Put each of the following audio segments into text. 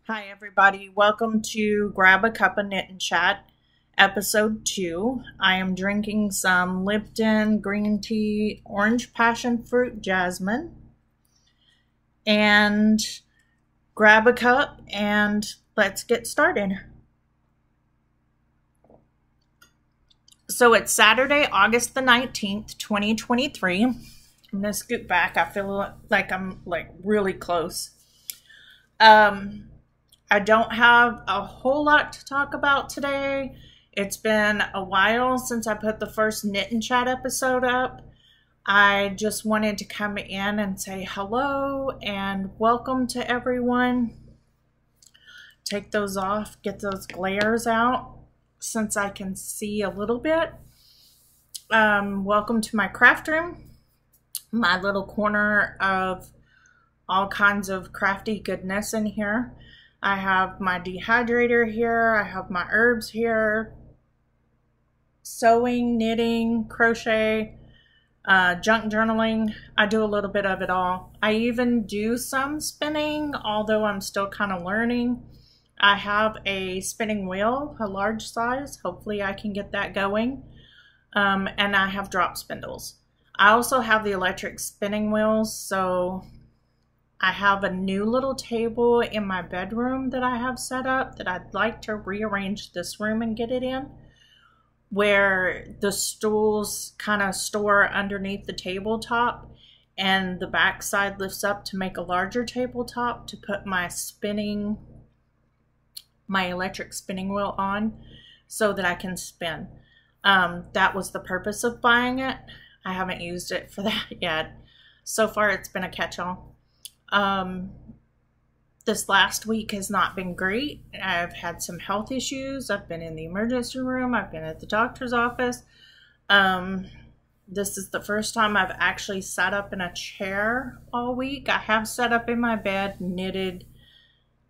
Hi everybody, welcome to Grab a Cup of Knit and Chat, episode 2. I am drinking some Lipton green tea, orange passion fruit jasmine. And grab a cup and let's get started. So it's Saturday, August the 19th, 2023. I'm going to scoot back. I feel like I'm really close. I don't have a whole lot to talk about today. It's been a while since I put the first Knit and Chat episode up. I just wanted to come in and say hello and welcome to everyone. Take those off, get those glares out since I can see a little bit. Welcome to my craft room, my little corner of all kinds of crafty goodness in here. I have my dehydrator here, I have my herbs here, sewing, knitting, crochet, junk journaling. I do a little bit of it all. I even do some spinning, although I'm still kind of learning. I have a spinning wheel, a large size. Hopefully I can get that going. And I have drop spindles. I also have the electric spinning wheels, so I have a new little table in my bedroom that I have set up that I'd like to rearrange this room and get it in, where the stools kind of store underneath the tabletop and the back side lifts up to make a larger tabletop to put my electric spinning wheel on so that I can spin. That was the purpose of buying it. I haven't used it for that yet. So far it's been a catch-all. This last week has not been great. I've had some health issues. I've been in the emergency room. I've been at the doctor's office. This is the first time I've actually sat up in a chair all week. I have sat up in my bed, knitted,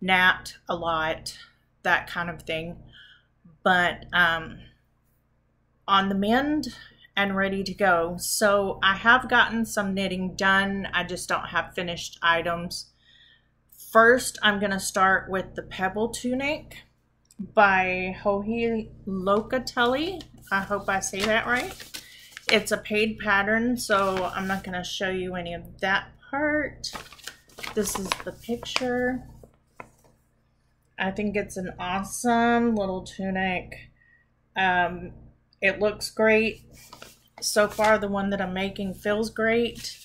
napped a lot, that kind of thing. But on the mend and ready to go. So I have gotten some knitting done. I just don't have finished items. First, I'm going to start with the Pebble Tunic by Joji Locatelli. I hope I say that right. It's a paid pattern, so I'm not going to show you any of that part. This is the picture. I think it's an awesome little tunic. It looks great. So far, the one that I'm making feels great.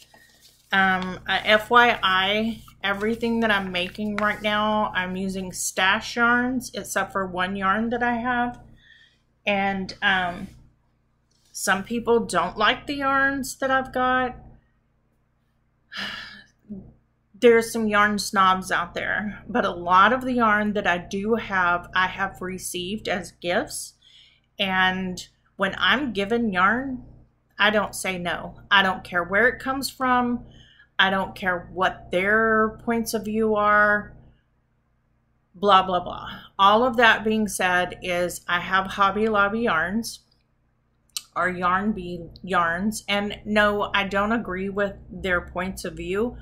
FYI, everything that I'm making right now, I'm using stash yarns, except for one yarn that I have. And some people don't like the yarns that I've got. There's some yarn snobs out there, but a lot of the yarn that I do have, I have received as gifts. And when I'm given yarn, I don't say no. I don't care where it comes from. I don't care what their points of view are. Blah, blah, blah. All of that being said is I have Hobby Lobby yarns or Yarn Bee yarns. And no, I don't agree with their points of view.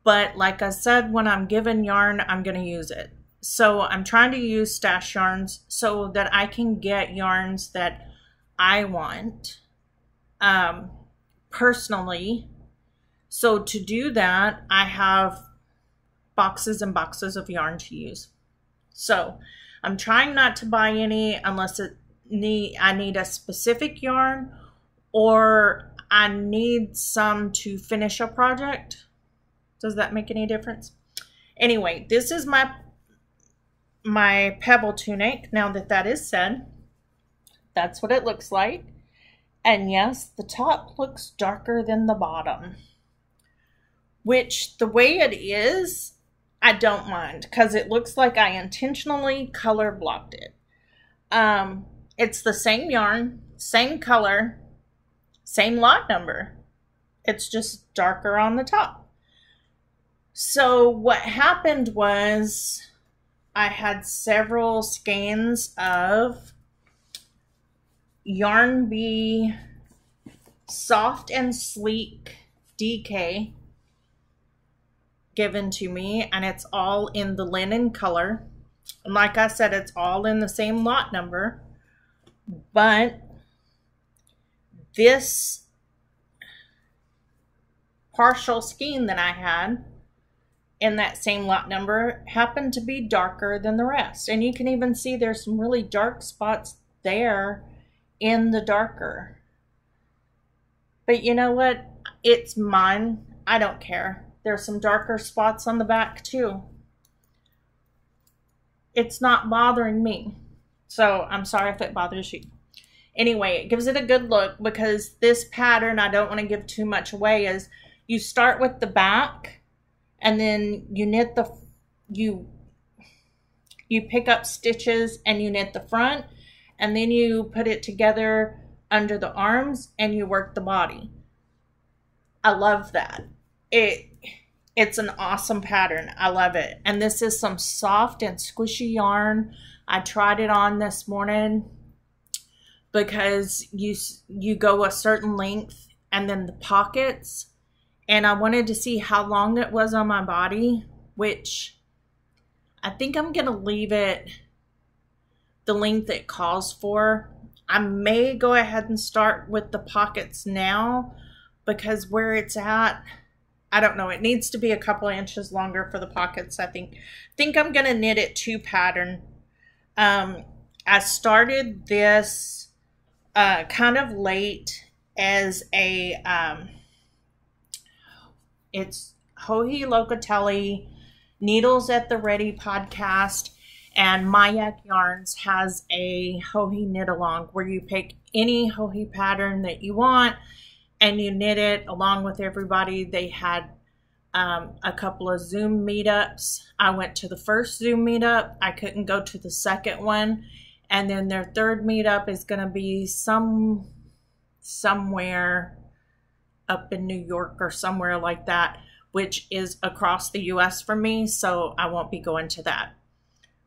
But like I said, when I'm given yarn, I'm going to use it. So I'm trying to use stash yarns so that I can get yarns that I want personally. So to do that, I have boxes and boxes of yarn to use. So I'm trying not to buy any unless I need a specific yarn or I need some to finish a project. Does that make any difference? Anyway, this is my Pebble Tunic. Now that is said, that's what it looks like. And yes, the top looks darker than the bottom, which the way it is, I don't mind because it looks like I intentionally color blocked it. It's the same yarn, same color, same lot number. It's just darker on the top. So what happened was I had several skeins of Yarn Bee Soft and Sleek DK given to me, and it's all in the linen color. And like I said, it's all in the same lot number. But this partial skein that I had in that same lot number happened to be darker than the rest. And you can even see there's some really dark spots there in the darker. But you know what? It's mine. I don't care. There's some darker spots on the back too. It's not bothering me. So I'm sorry if it bothers you. Anyway, it gives it a good look, because this pattern, I don't want to give too much away, is you start with the back and then you knit the, you pick up stitches and you knit the front, and then you put it together under the arms and you work the body. I love that. It's an awesome pattern. I love it. And this is some soft and squishy yarn. I tried it on this morning because you go a certain length and then the pockets, and I wanted to see how long it was on my body, which I think I'm gonna leave it the length it calls for. I may go ahead and start with the pockets now, because where it's at, I don't know, it needs to be a couple of inches longer for the pockets. I think I'm gonna knit it 2 pattern. I started this kind of late as a it's Joji Locatelli Needles at the Ready podcast, and Mayak Yarns has a Joji knit along where you pick any Joji pattern that you want and you knit it along with everybody. They had a couple of Zoom meetups. I went to the first Zoom meetup. I couldn't go to the second one. And then their third meetup is going to be somewhere up in New York or somewhere like that, which is across the US from me, so I won't be going to that.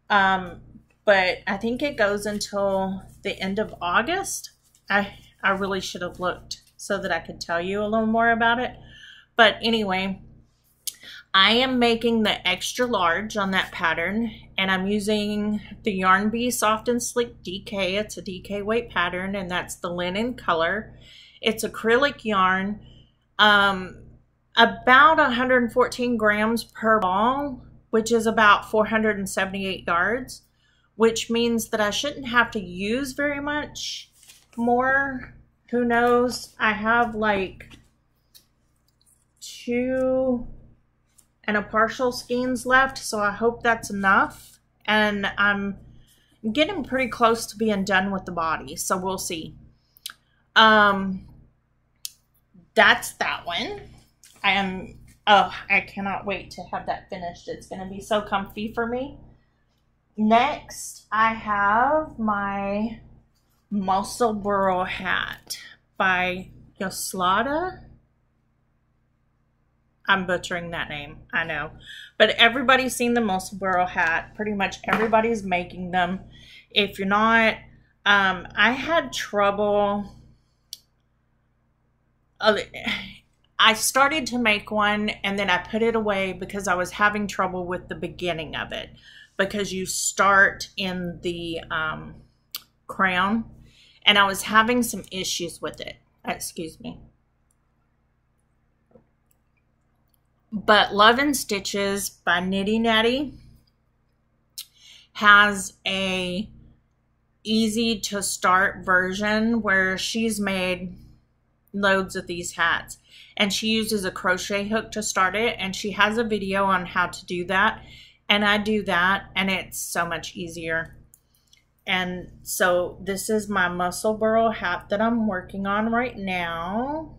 But I think it goes until the end of August. I really should have looked so that I could tell you a little more about it. But anyway, I am making the extra large on that pattern, and I'm using the Yarn Bee Soft and Slick DK. It's a DK weight pattern, and that's the linen color. It's acrylic yarn, about 114 grams per ball, which is about 478 yards, which means that I shouldn't have to use very much more. Who knows? I have like 2 and a partial skeins left, so I hope that's enough. And I'm getting pretty close to being done with the body, so we'll see. That's that one. I cannot wait to have that finished. It's going to be so comfy for me. Next, I have my Muscle Burrow hat by Yoslada. I'm butchering that name, I know. But everybody's seen the Muscle Burrow hat. Pretty much everybody's making them. If you're not, I had trouble. I started to make one and then I put it away because I was having trouble with the beginning of it. Because you start in the crown, and I was having some issues with it. Excuse me. But Love and Stitches by Nitty Natty has a easy to start version where she's made loads of these hats, and she uses a crochet hook to start it, and she has a video on how to do that, and I do that, and it's so much easier. And so this is my Muscle Burrow hat that I'm working on right now.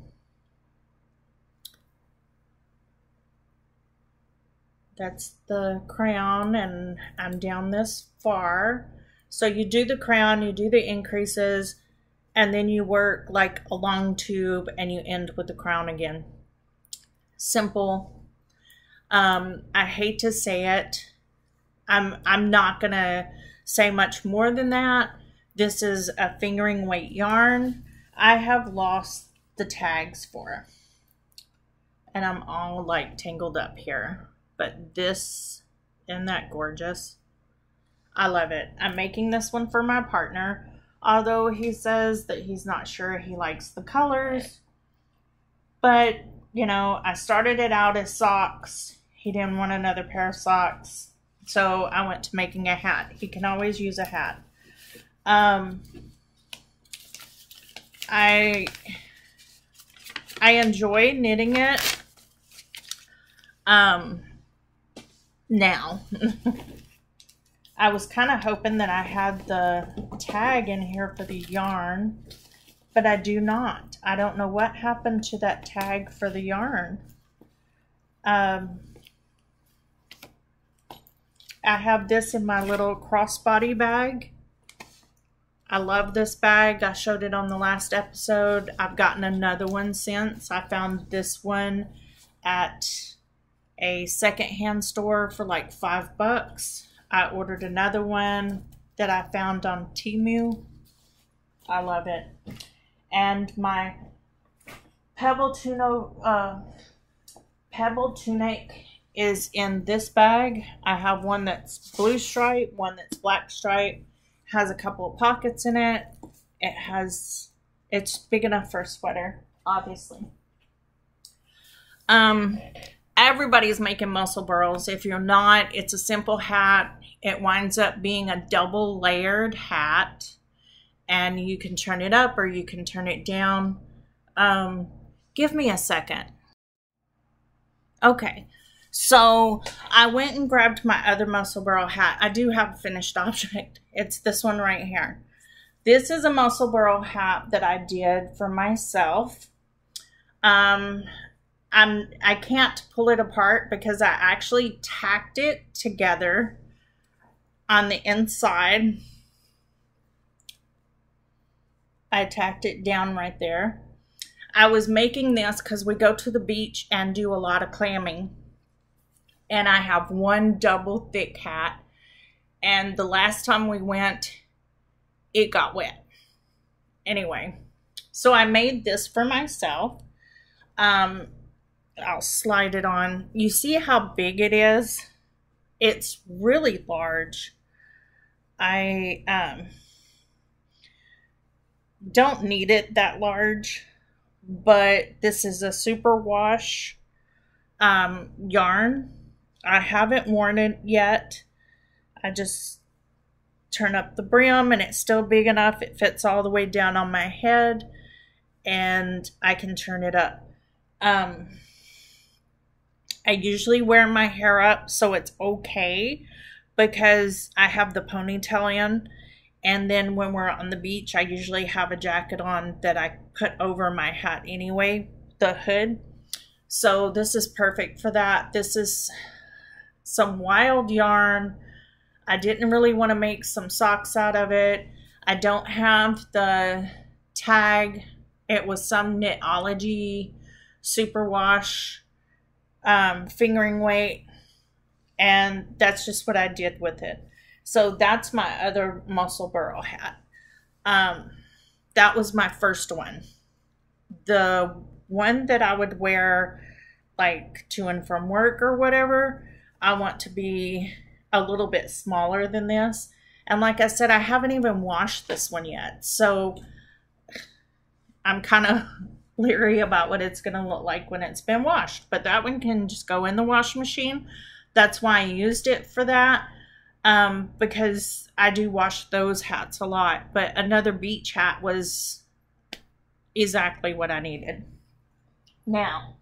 That's the crown, and I'm down this far. So you do the crown, you do the increases, and then you work like a long tube and you end with the crown again. Simple. I hate to say it. I'm not gonna say much more than that. This is a fingering weight yarn. I have lost the tags for it, and I'm all like tangled up here. but this, isn't that gorgeous? I love it. I'm making this one for my partner, although he says that he's not sure he likes the colors. But, you know, I started it out as socks. He didn't want another pair of socks, so I went to making a hat. He can always use a hat. I enjoy knitting it. Now. I was kind of hoping that I had the tag in here for the yarn, but I do not. I don't know what happened to that tag for the yarn. I have this in my little crossbody bag. I love this bag. I showed it on the last episode. I've gotten another one since. I found this one at a secondhand store for like $5. I ordered another one that I found on Temu. I love it. And my Pebble tunic is in this bag. I have one that's blue stripe, one that's black stripe. Has a couple of pockets in it. It's big enough for a sweater, obviously. Everybody's making muscle burls. If you're not, it's a simple hat. It winds up being a double layered hat, and you can turn it up or you can turn it down. Give me a second. Okay, so I went and grabbed my other muscle burl hat. I do have a finished object. It's this one right here. This is a muscle burl hat that I did for myself. I can't pull it apart because I actually tacked it together on the inside. I tacked it down right there. I was making this because we go to the beach and do a lot of clamming. And I have one double thick hat. And the last time we went, it got wet. Anyway, so I made this for myself. I'll slide it on. You see how big it is? It's really large. I don't need it that large, but this is a super wash yarn. I haven't worn it yet. I just turn up the brim and it's still big enough. It fits all the way down on my head and I can turn it up. I usually wear my hair up, so it's okay because I have the ponytail in. And then when we're on the beach, I usually have a jacket on that I put over my hat anyway, the hood. So this is perfect for that. This is some wild yarn. I didn't really want to make some socks out of it. I don't have the tag. It was some Knitology superwash fingering weight, and that's just what I did with it. So that's my other muscle burl hat. That was my first one. The one that I would wear like to and from work or whatever, I want to be a little bit smaller than this. And like I said, I haven't even washed this one yet, so I'm kind of leery about what it's going to look like when it's been washed. But that one can just go in the wash machine. That's why I used it for that, because I do wash those hats a lot. But another beach hat was exactly what I needed. Now,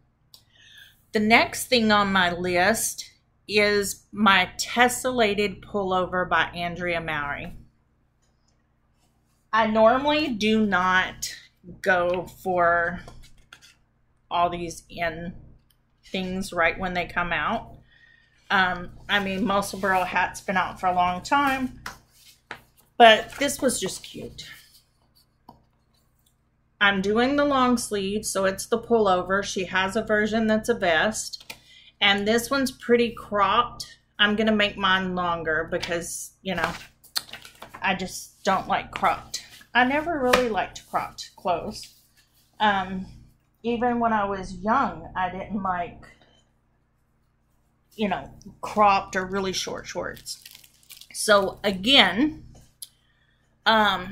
the next thing on my list is my tessellated pullover by Andrea Mowry. I normally do not go for all these in things right when they come out. I mean, muscle burl hat's been out for a long time, but this was just cute. I'm doing the long sleeve, so it's the pullover. She has a version that's a vest, and this one's pretty cropped. I'm gonna make mine longer because, you know, I just don't like cropped. I never really liked cropped clothes. Even when I was young, I didn't like you know, cropped or really short shorts. So again, I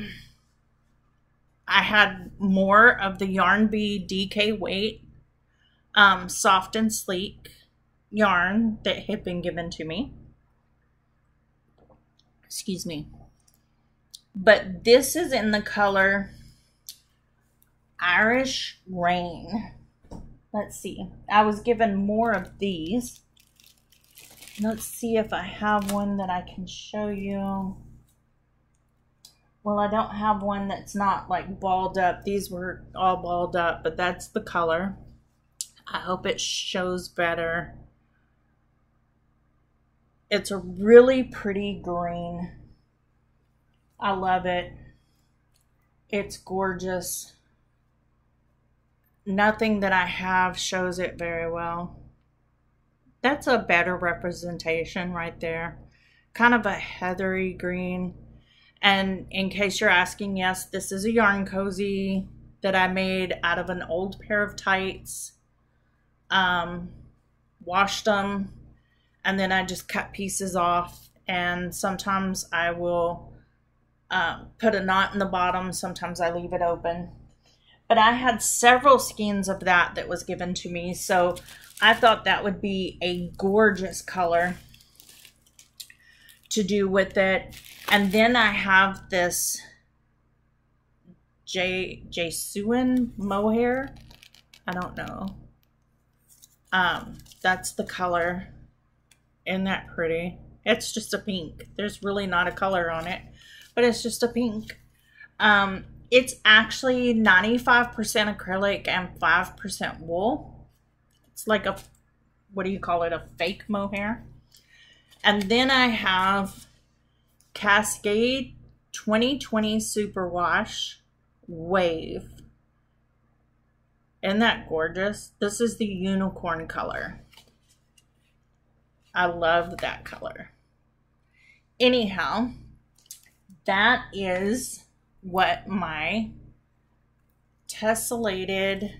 had more of the Yarn Bee DK Weight soft and sleek yarn that had been given to me. Excuse me. But this is in the color Irish Rain. Let's see. I was given more of these. Let's see if I have one that I can show you. Well, I don't have one that's not like balled up. These were all balled up, but that's the color. I hope it shows better. It's a really pretty green. I love it. It's gorgeous. Nothing that I have shows it very well. That's a better representation right there. Kind of a heathery green. And in case you're asking, yes, this is a yarn cozy that I made out of an old pair of tights. Washed them, and then I just cut pieces off, and sometimes I will put a knot in the bottom, sometimes I leave it open. But I had several skeins of that was given to me, so I thought that would be a gorgeous color to do with it. And then I have this Jesuin mohair. I don't know. That's the color. Isn't that pretty? It's just a pink. There's really not a color on it, but it's just a pink. It's actually 95% acrylic and 5% wool. It's like a, what do you call it? A fake mohair. And then I have Cascade 2020 Superwash Wave. Isn't that gorgeous? This is the unicorn color. I love that color. Anyhow, that is what my tessellated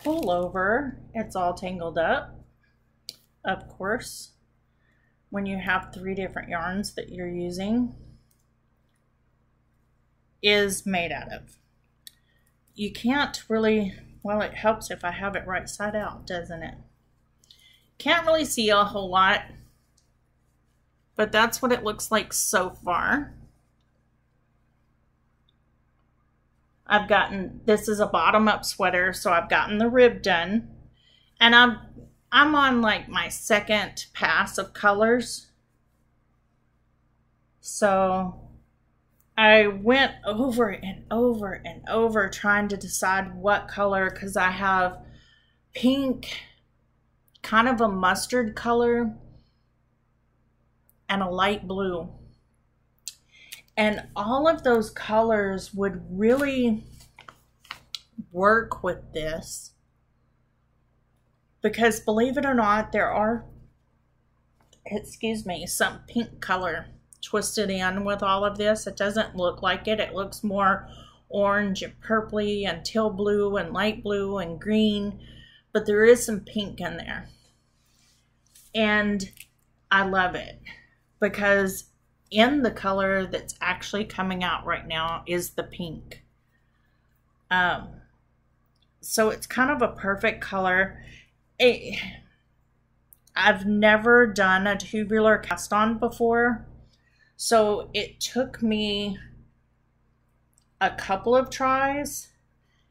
pullover, it's all tangled up, of course, when you have 3 different yarns that you're using, is made out of. You can't really, well, it helps if I have it right side out, doesn't it? Can't really see a whole lot, but that's what it looks like so far. I've gotten, this is a bottom-up sweater, so I've gotten the rib done, and I'm on like my second pass of colors. So I went over and over and over trying to decide what color, because I have pink, kind of a mustard color, and a light blue. And all of those colors would really work with this, because believe it or not, there are, excuse me, some pink color twisted in with all of this. It doesn't look like it. It looks more orange and purpley and teal blue and light blue and green, but there is some pink in there. And I love it, because in the color that's actually coming out right now is the pink. So it's kind of a perfect color. I've never done a tubular cast on before, so it took me a couple of tries.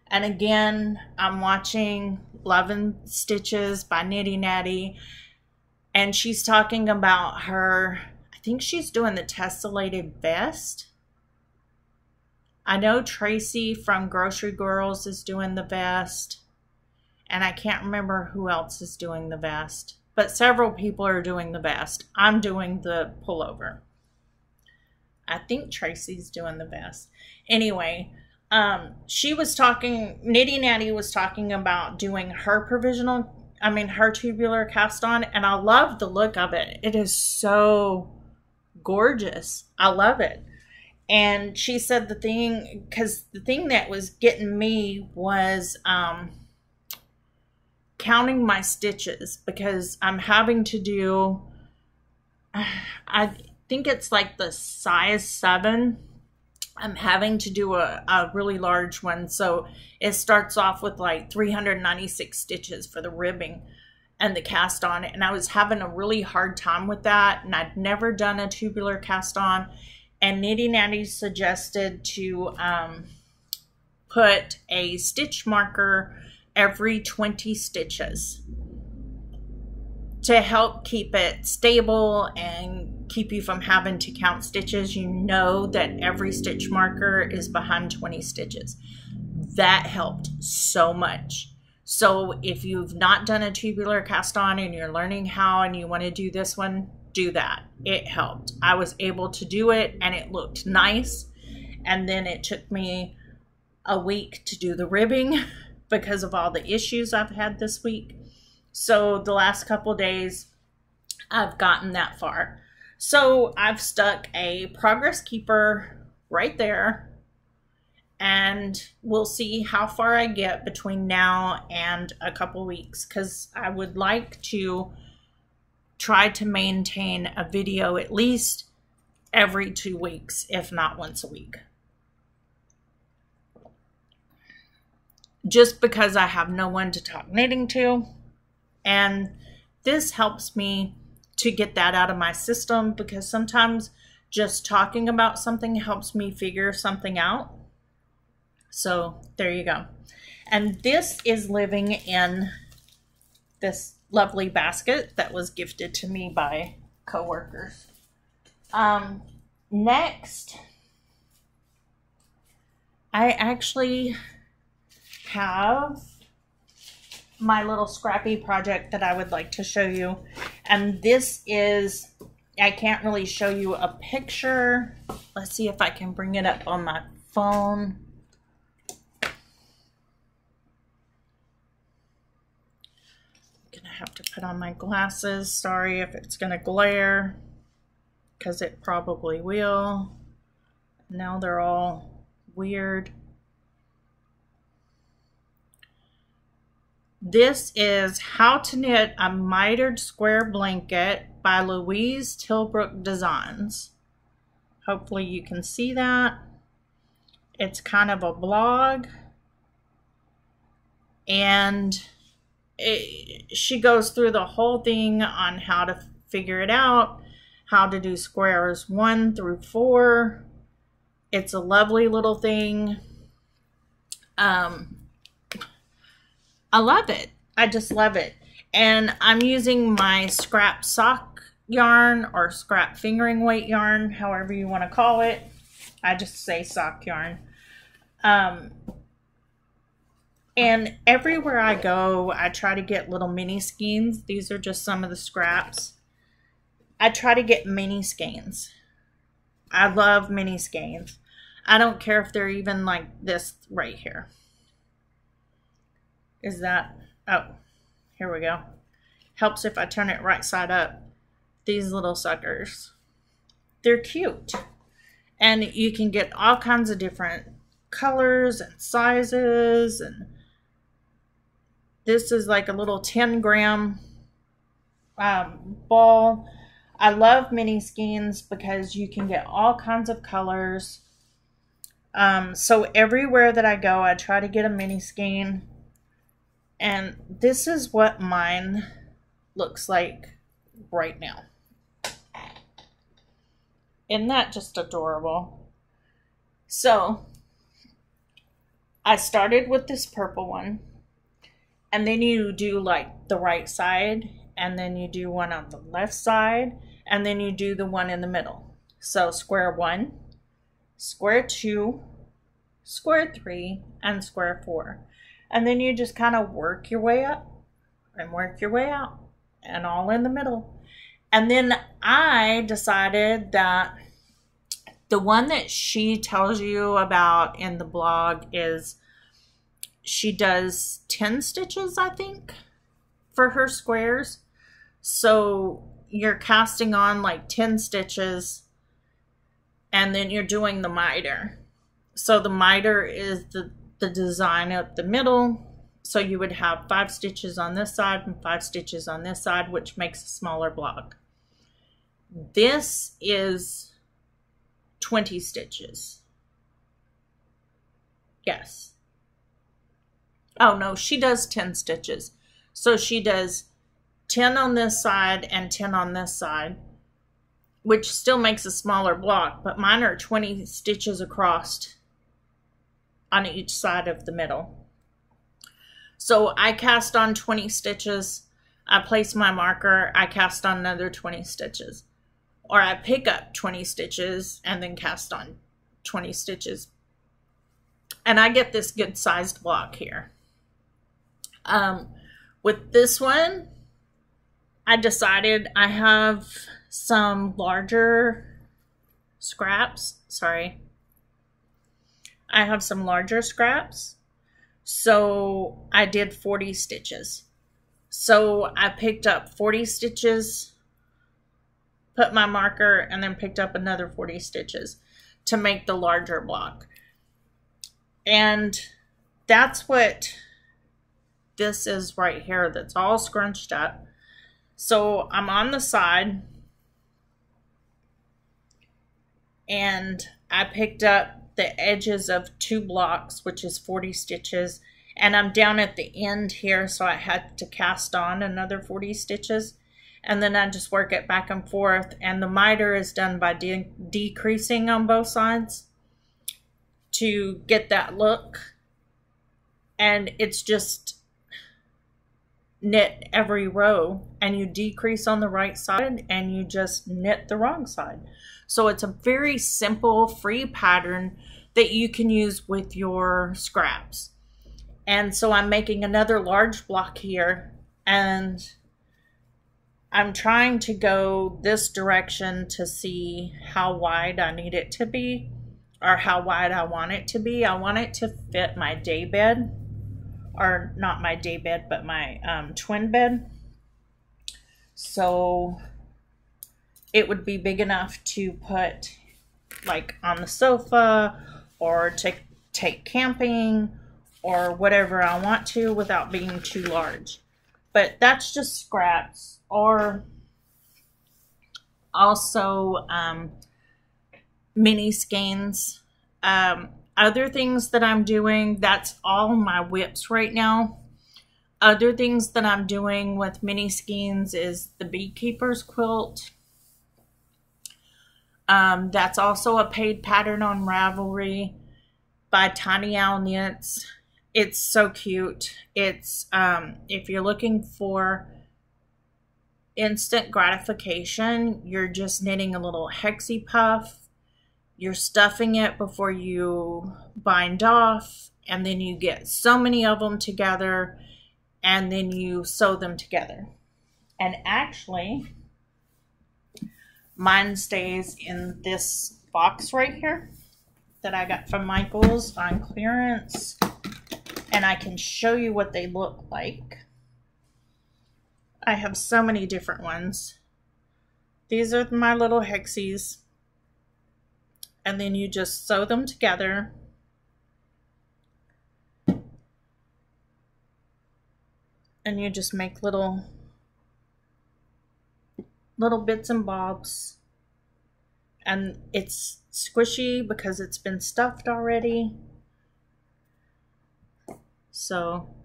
And again, I'm watching Love and Stitches by Nitty Natty, and she's talking about her, I think she's doing the tessellated vest. I know Tracy from Grocery Girls is doing the vest, and I can't remember who else is doing the vest, but several people are doing the vest. I'm doing the pullover. I think Tracy's doing the vest. Anyway, she was talking, Nitty Natty was talking about doing her her tubular cast on, and I love the look of it. It is so gorgeous. I love it. And she said the thing that was getting me was counting my stitches because I'm having to do, I think it's like the size 7. I'm having to do a really large one. So it starts off with like 396 stitches for the ribbing and the cast on. And I was having a really hard time with that. And I'd never done a tubular cast on. And Nitty Natty suggested to put a stitch marker every 20 stitches to help keep it stable and keep you from having to count stitches. You know that every stitch marker is behind 20 stitches. That helped so much. So if you've not done a tubular cast on and you're learning how and you want to do this one, do that. It helped. I was able to do it and it looked nice. And then it took me a week to do the ribbing because of all the issues I've had this week. So the last couple days, I've gotten that far. So I've stuck a progress keeper right there, and we'll see how far I get between now and a couple weeks, because I would like to try to maintain a video at least every 2 weeks, if not once a week. Just because I have no one to talk knitting to. And this helps me to get that out of my system, because sometimes just talking about something helps me figure something out. So there you go. And this is living in this lovely basket that was gifted to me by coworkers. Next, I actually have my little scrappy project that I would like to show you. And this is, I can't really show you a picture. Let's see if I can bring it up on my phone. I'm gonna have to put on my glasses. Sorry if it's gonna glare, because it probably will. Now they're all weird. This is How to Knit a Mitered Square Blanket by Louise Tilbrook Designs. Hopefully you can see that. It's kind of a blog. And she goes through the whole thing on how to figure it out, how to do squares 1 through 4. It's a lovely little thing. I love it. I just love it. And I'm using my scrap sock yarn or scrap fingering weight yarn, however you want to call it. I just say sock yarn. And everywhere I go, I try to get little mini skeins. These are just some of the scraps. I try to get mini skeins. I love mini skeins. I don't care if they're even like this right here. Is that, oh, here we go. Helps if I turn it right side up. These little suckers. They're cute. And you can get all kinds of different colors and sizes. And this is like a little 10-gram ball. I love mini skeins because you can get all kinds of colors. So everywhere that I go, I try to get a mini skein. And this is what mine looks like right now. Isn't that just adorable? So I started with this purple one, and then you do like the right side, and then you do one on the left side, and then you do the one in the middle. So square 1, square 2, square 3, and square 4. And then you just kind of work your way up and work your way out and all in the middle. And then I decided that the one that she tells you about in the blog is she does 10 stitches, I think, for her squares. So you're casting on like 10 stitches and then you're doing the miter. So the miter is the design up the middle. So you would have 5 stitches on this side and 5 stitches on this side, which makes a smaller block. This is 20 stitches. Yes. Oh no, she does 10 stitches. So she does 10 on this side and 10 on this side, which still makes a smaller block, but mine are 20 stitches across on each side of the middle. So I cast on 20 stitches, I place my marker, I cast on another 20 stitches. Or I pick up 20 stitches and then cast on 20 stitches. And I get this good sized block here. With this one, I decided I have some larger scraps. Sorry. I have some larger scraps. So I did 40 stitches. So I picked up 40 stitches, put my marker, and then picked up another 40 stitches to make the larger block. And that's what this is right here, that's all scrunched up. So I'm on the side, and I picked up the edges of 2 blocks, which is 40 stitches, and I'm down at the end here, so I had to cast on another 40 stitches, and then I just work it back and forth. And the miter is done by decreasing on both sides to get that look, and it's just knit every row, and you decrease on the right side and you just knit the wrong side. So it's a very simple free pattern that you can use with your scraps. And so I'm making another large block here, and I'm trying to go this direction to see how wide I need it to be, or how wide I want it to be. I want it to fit my day bed, or not my day bed, but my twin bed. So it would be big enough to put like on the sofa, or to take camping, or whatever I want to without being too large. But that's just scraps. Or also mini skeins. Other things that I'm doing, that's all my whips right now. Other things that I'm doing with mini skeins is the Beekeeper's quilt. That's also a paid pattern on Ravelry by Tiny Owl Knits. It's so cute. It's if you're looking for instant gratification, you're just knitting a little hexie puff. You're stuffing it before you bind off, and then you get so many of them together, and then you sew them together. And actually, mine stays in this box right here that I got from Michael's on clearance, and I can show you what they look like. I have so many different ones. These are my little hexies, and then you just sew them together. And you just make little bits and bobs, and it's squishy because it's been stuffed already. So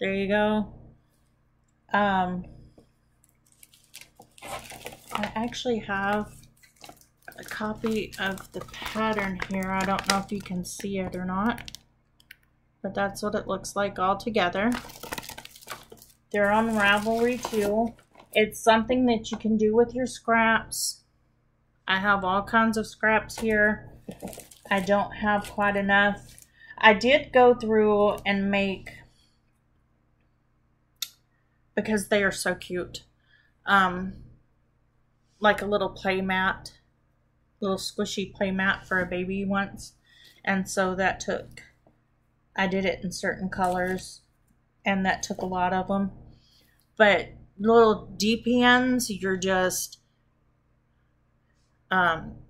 there you go. I actually have a copy of the pattern here. I don't know if you can see it or not, but that's what it looks like all together. They're on Ravelry too. It's something that you can do with your scraps. I have all kinds of scraps here. I don't have quite enough. I did go through and make, because they are so cute, like a little play mat, little squishy play mat for a baby once. And so that took, I did it in certain colors, and that took a lot of them. But little DPNs, you're just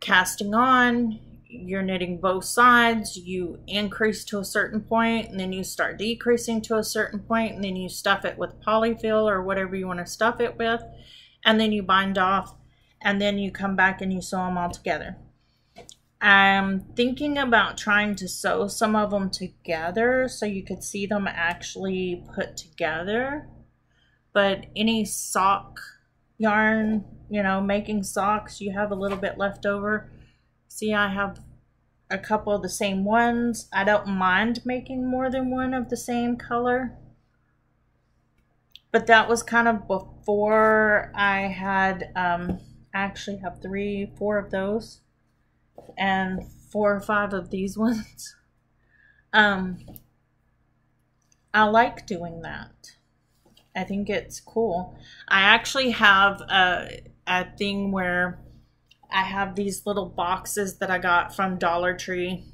casting on, you're knitting both sides, you increase to a certain point, and then you start decreasing to a certain point, and then you stuff it with polyfill or whatever you want to stuff it with, and then you bind off, and then you come back and you sew them all together. I'm thinking about trying to sew some of them together so you could see them actually put together. But any sock yarn, you know, making socks, you have a little bit left over. See, I have a couple of the same ones. I don't mind making more than one of the same color. But that was kind of before I had, I actually have 3, 4 of those. And 4 or 5 of these ones. I like doing that. I think it's cool. I actually have a thing where I have these little boxes that I got from Dollar Tree,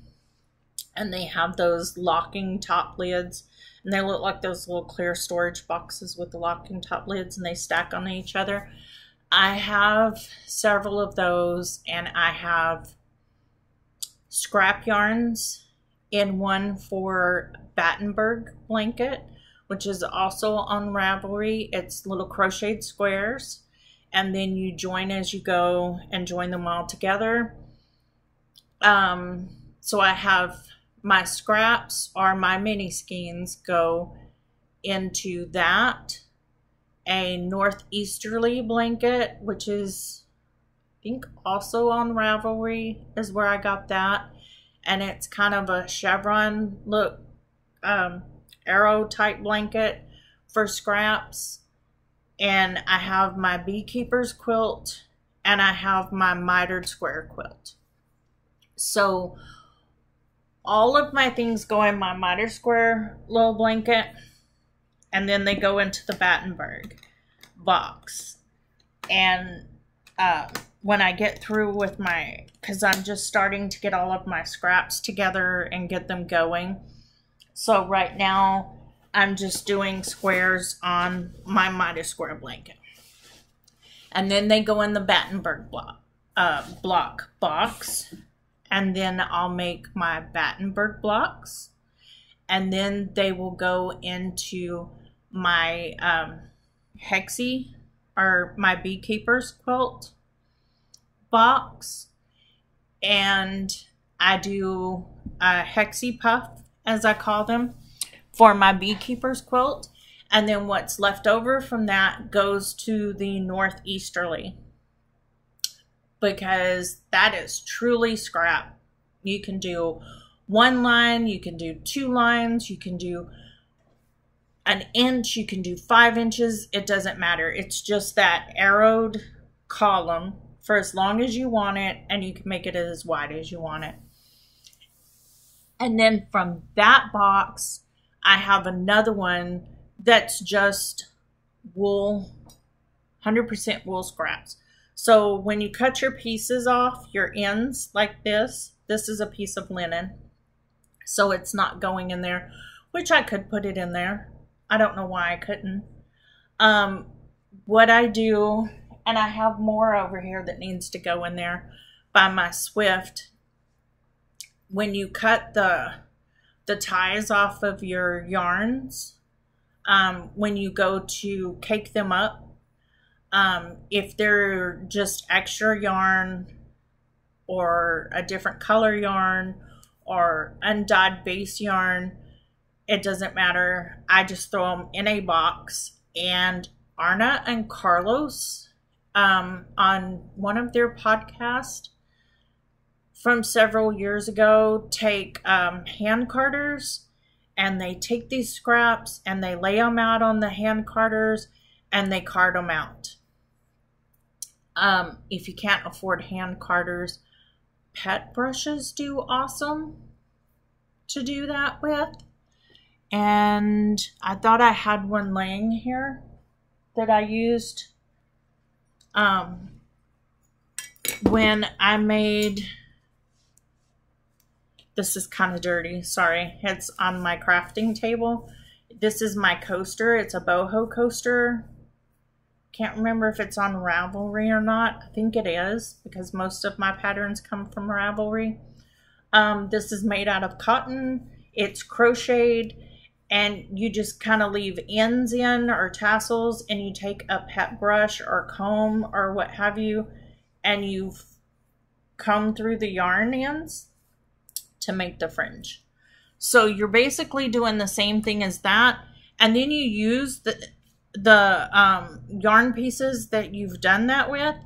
and they have those locking top lids, and they look like those little clear storage boxes with the locking top lids, and they stack on each other. I have several of those, and I have scrap yarns in one for Battenberg blanket, which is also on Ravelry. It's little crocheted squares, and then you join as you go and join them all together. So I have my scraps or my mini skeins go into that. A northeasterly blanket, which is, I think, also on Ravelry, is where I got that. And it's kind of a chevron look, arrow type blanket for scraps. And I have my beekeeper's quilt, and I have my mitered square quilt. So all of my things go in my mitered square little blanket, and then they go into the Battenberg box. And when I get through with my, because I'm just starting to get all of my scraps together and get them going. So right now I'm just doing squares on my mitered square blanket. And then they go in the Battenberg block box. And then I'll make my Battenberg blocks. And then they will go into my hexie, or my beekeeper's quilt box. And I do a hexie puff, as I call them, for my beekeeper's quilt. And then what's left over from that goes to the northeasterly, because that is truly scrap. You can do 1 line, you can do 2 lines, you can do 1 inch, you can do 5 inches. It doesn't matter. It's just that arrowed column for as long as you want it, and you can make it as wide as you want it. And then from that box, I have another one that's just wool, 100% wool scraps. So when you cut your pieces off, your ends like this is a piece of linen. So it's not going in there, which I could put it in there. I don't know why I couldn't. What I do, and I have more over here that needs to go in there by my Swift. When you cut the ties off of your yarns, when you go to cake them up, if they're just extra yarn or a different color yarn or undyed base yarn, it doesn't matter. I just throw them in a box. And Arna and Carlos, on one of their podcasts from several years ago, take hand carders, and they take these scraps and they lay them out on the hand carders and they card them out. If you can't afford hand carders, pet brushes do awesome to do that with. And I thought I had one laying here that I used when I made, this is kind of dirty, sorry, it's on my crafting table. This is my coaster. It's a boho coaster. Can't remember if it's on Ravelry or not. I think it is, because most of my patterns come from Ravelry. This is made out of cotton. It's crocheted, and you just kind of leave ends in or tassels, and you take a pet brush or comb or what have you, and you comb through the yarn ends to make the fringe. So you're basically doing the same thing as that, and then you use the yarn pieces that you've done that with,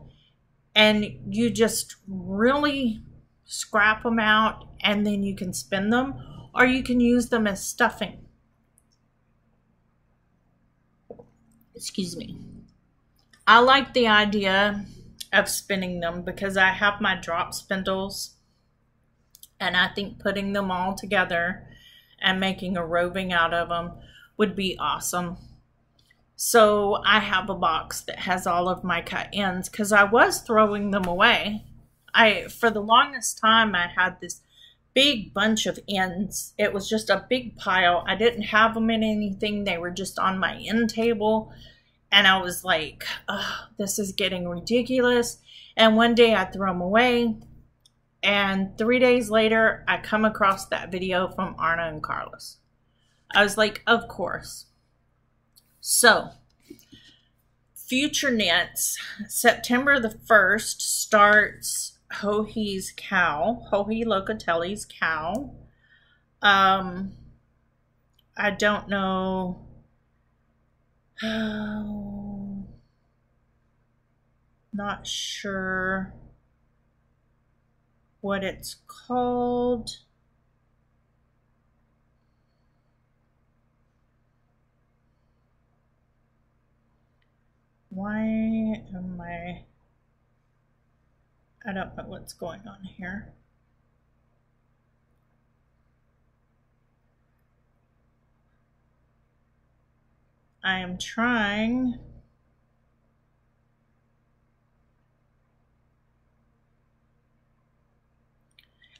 and you just really scrap them out, and then you can spin them, or you can use them as stuffing. Excuse me. I like the idea of spinning them because I have my drop spindles, and I think putting them all together and making a roving out of them would be awesome. So I have a box that has all of my cut ends because I was throwing them away. For the longest time, I had this big bunch of ends. It was just a big pile. I didn't have them in anything. They were just on my end table. And I was like, oh, this is getting ridiculous. And one day I threw them away. And 3 days later, I come across that video from Arna and Carlos. I was like, of course. So, Future Knits, September the 1st starts Joji's Cow, Joji Locatelli's Cow. I don't know. Not sure what it's called. Why am I don't know what's going on here. I am trying.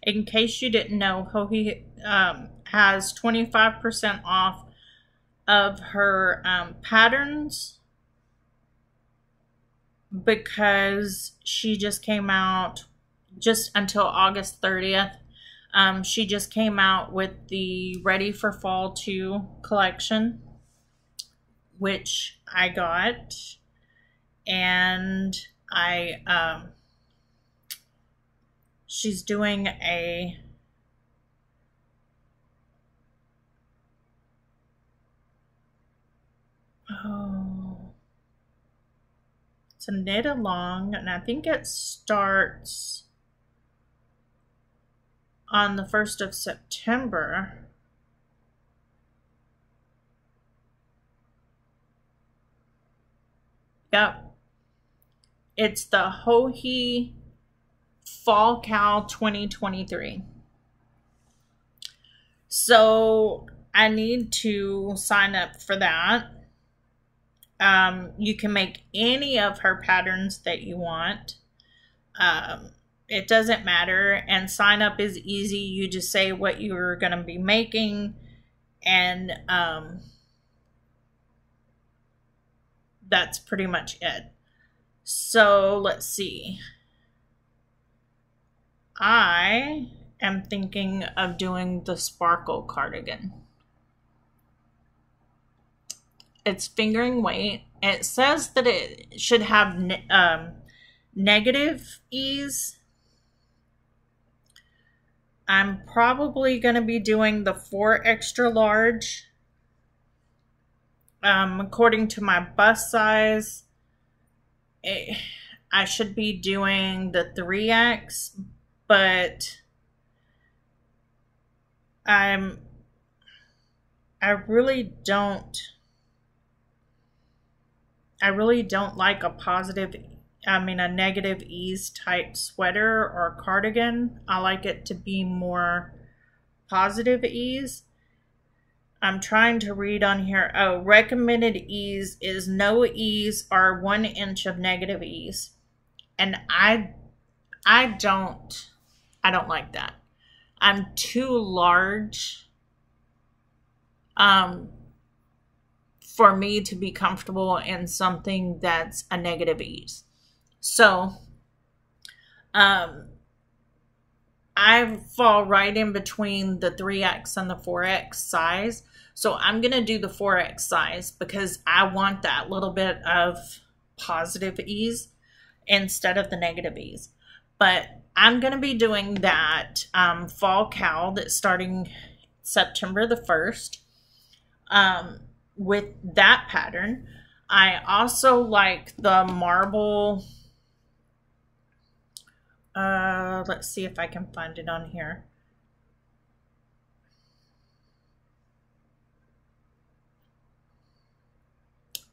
In case you didn't know, Joji has 25% off of her patterns because she just came out just until August 30th. She just came out with the Ready for Fall 2 collection, which I got, and she's doing a it's a knit along, and I think it starts on the 1st of September. Yep. It's the Joji Fall Cow 2023. So I need to sign up for that. You can make any of her patterns that you want. It doesn't matter, and sign up is easy. You just say what you're going to be making, and that's pretty much it. So let's see. I am thinking of doing the sparkle cardigan. It's fingering weight. It says that it should have negative ease. I'm probably going to be doing the 4 extra large. According to my bust size, I should be doing the 3X, but I really don't like a negative ease type sweater or cardigan. I like it to be more positive ease. I'm trying to read on here. Oh, recommended ease is no ease or 1 inch of negative ease. And I don't like that. I'm too large for me to be comfortable in something that's a negative ease. So I I fall right in between the 3X and the 4X size. So I'm going to do the 4X size because I want that little bit of positive ease instead of the negative ease. But I'm going to be doing that fall cowl that's starting September the 1st with that pattern. I also like the marble. Let's see if I can find it on here.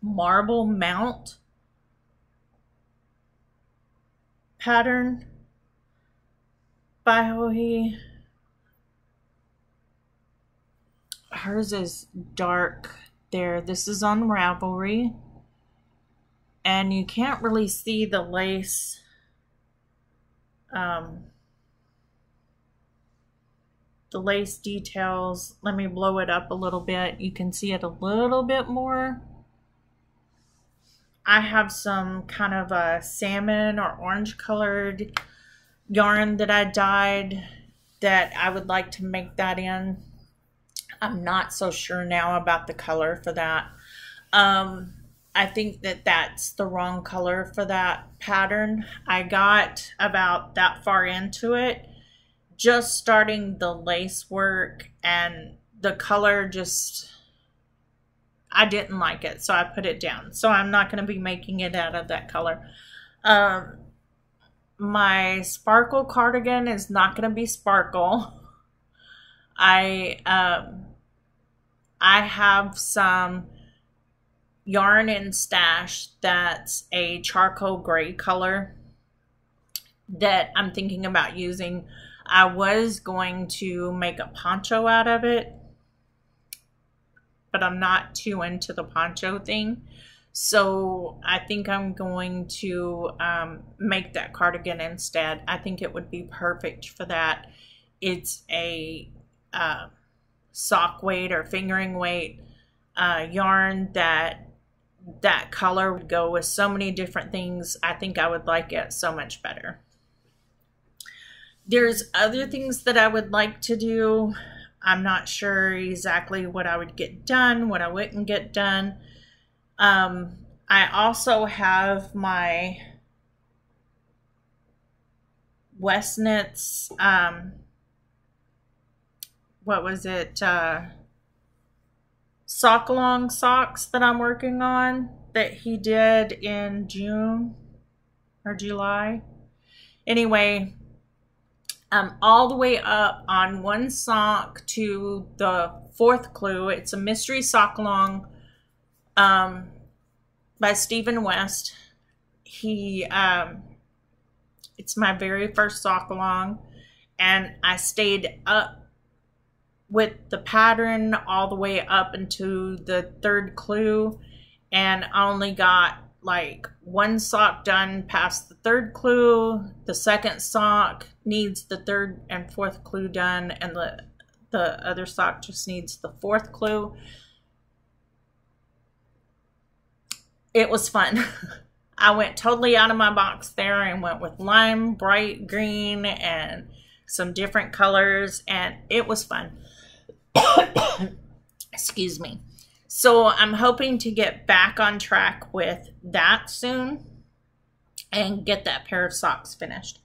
Marble mount pattern by Hohi. Hers is dark there. This is on Ravelry. And you can't really see the lace. The lace details. Let me blow it up a little bit. You can see it a little bit more. I have some kind of a salmon or orange colored yarn that I dyed that I would like to make that in. I'm not so sure now about the color for that. I think that that's the wrong color for that pattern. I got about that far into it, just starting the lace work, and the color just, I didn't like it, so I put it down. So I'm not going to be making it out of that color. My sparkle cardigan is not going to be sparkle. I have some yarn in stash that's a charcoal gray color that I'm thinking about using. I was going to make a poncho out of it, but I'm not too into the poncho thing. So I think I'm going to make that cardigan instead. I think it would be perfect for that. It's a sock weight or fingering weight yarn that color would go with so many different things. I think I would like it so much better. There's other things that I would like to do. I'm not sure exactly what I would get done, what I wouldn't get done. I also have my Westnitz, what was it, sock along socks that I'm working on that he did in June or July. Anyway, I'm all the way up on one sock to the 4th clue. It's a mystery sock along by Stephen West. He it's my very first sock along, and I stayed up with the pattern all the way up into the 3rd clue, and I only got like one sock done past the 3rd clue. The 2nd sock needs the 3rd and 4th clue done, and the other sock just needs the 4th clue. It was fun. I went totally out of my box there and went with lime, bright green, and some different colors, and it was fun. Excuse me. So I'm hoping to get back on track with that soon and get that pair of socks finished,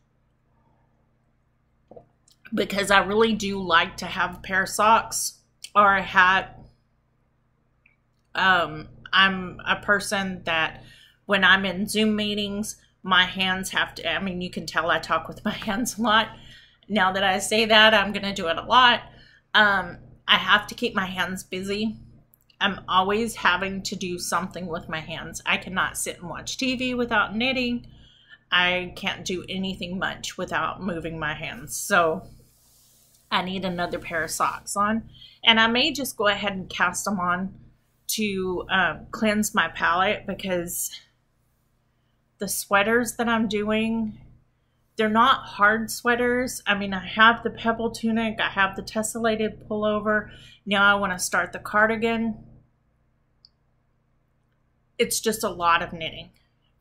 because I really do like to have a pair of socks or a hat. I'm a person that when I'm in Zoom meetings, my hands have to, I mean, you can tell I talk with my hands a lot. Now that I say that, I'm going to do it a lot. I have to keep my hands busy. I'm always having to do something with my hands. I cannot sit and watch TV without knitting. I can't do anything much without moving my hands. So I need another pair of socks on. And I may just go ahead and cast them on to cleanse my palette, because the sweaters that I'm doing, they're not hard sweaters. I mean, I have the pebble tunic, I have the tessellated pullover. Now I want to start the cardigan. It's just a lot of knitting.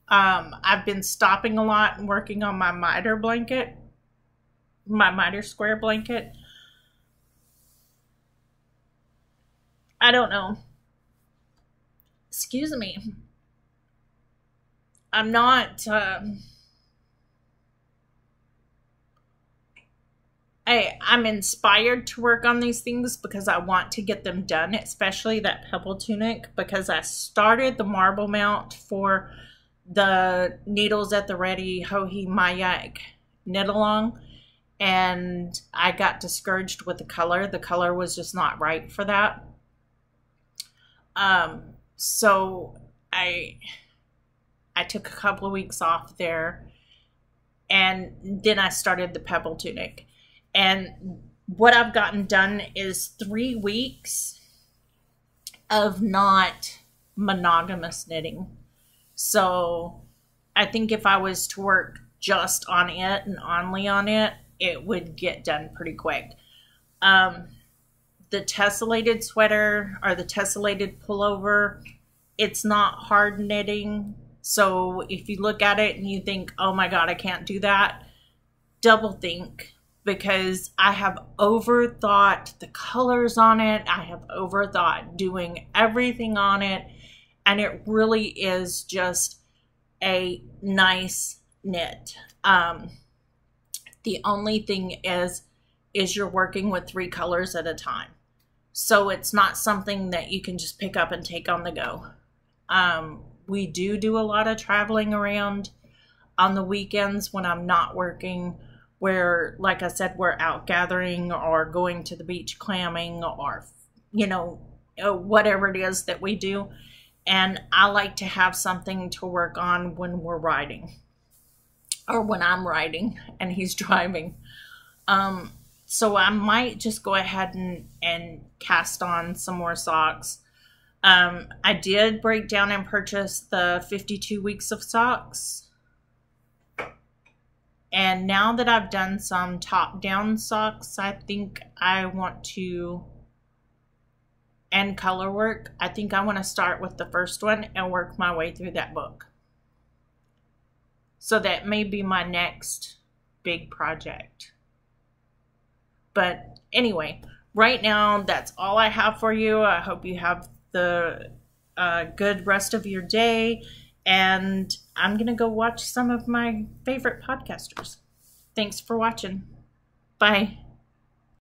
I've been stopping a lot and working on my miter blanket. my miter square blanket. I don't know. Excuse me. I'm not, I'm inspired to work on these things because I want to get them done, especially that pebble tunic, because I started the marble mount for the Needles at the Ready Hohi Mayak knit along, and I got discouraged with the color. The color was just not right for that. So I took a couple of weeks off there, and then I started the pebble tunic. And what I've gotten done is 3 weeks of not monogamous knitting. So I think if I was to work just on it and only on it, it would get done pretty quick. The tessellated sweater or the tessellated pullover, it's not hard knitting. So if you look at it and you think, oh my God, I can't do that, double think, because I have overthought the colors on it. I have overthought doing everything on it. And it really is just a nice knit. The only thing is you're working with 3 colors at a time. So it's not something that you can just pick up and take on the go. We do a lot of traveling around on the weekends when I'm not working, where, like I said, we're out gathering or going to the beach clamming or, you know, whatever it is that we do. And I like to have something to work on when we're riding, or when I'm riding and he's driving. So I might just go ahead and cast on some more socks. I did break down and purchase the 52 weeks of socks. And now that I've done some top-down socks, I think I want to, and color work, I think I want to start with the first one and work my way through that book. So that may be my next big project. But anyway, right now, that's all I have for you. I hope you have the good rest of your day. And I'm going to go watch some of my favorite podcasters. Thanks for watching. Bye.